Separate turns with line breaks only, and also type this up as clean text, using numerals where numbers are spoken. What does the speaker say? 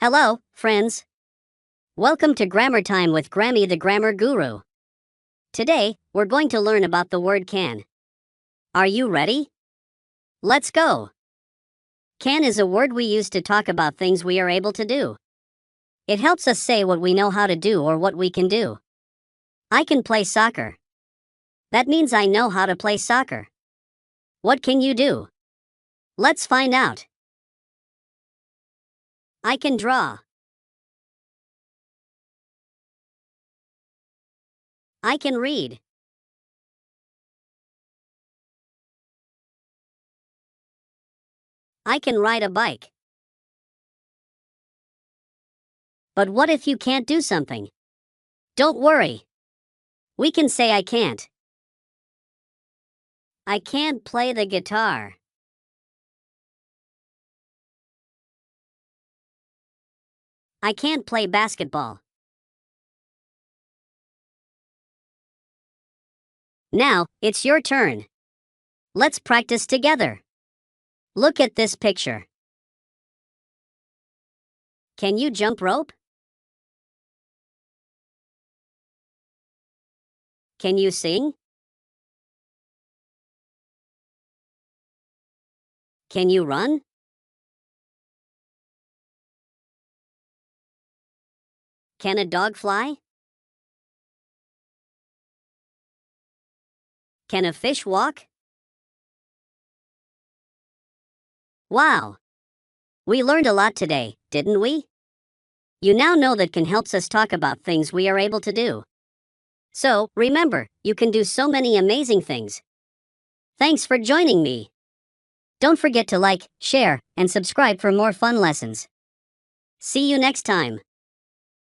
Hello, friends. Welcome to Grammar Time with Grammy the Grammar Guru. Today, we're going to learn about the word can. Are you ready? Let's go. Can is a word we use to talk about things we are able to do. It helps us say what we know how to do or what we can do. I can play soccer. That means I know how to play soccer. What can you do? Let's find out. I can draw. I can read. I can ride a bike. But what if you can't do something? Don't worry. We can say I can't. I can't play the guitar. I can't play basketball. Now, it's your turn. Let's practice together. Look at this picture. Can you jump rope? Can you sing? Can you run? Can a dog fly? Can a fish walk? Wow! We learned a lot today, didn't we? You now know that can helps us talk about things we are able to do. So, remember, you can do so many amazing things. Thanks for joining me. Don't forget to like, share, and subscribe for more fun lessons. See you next time.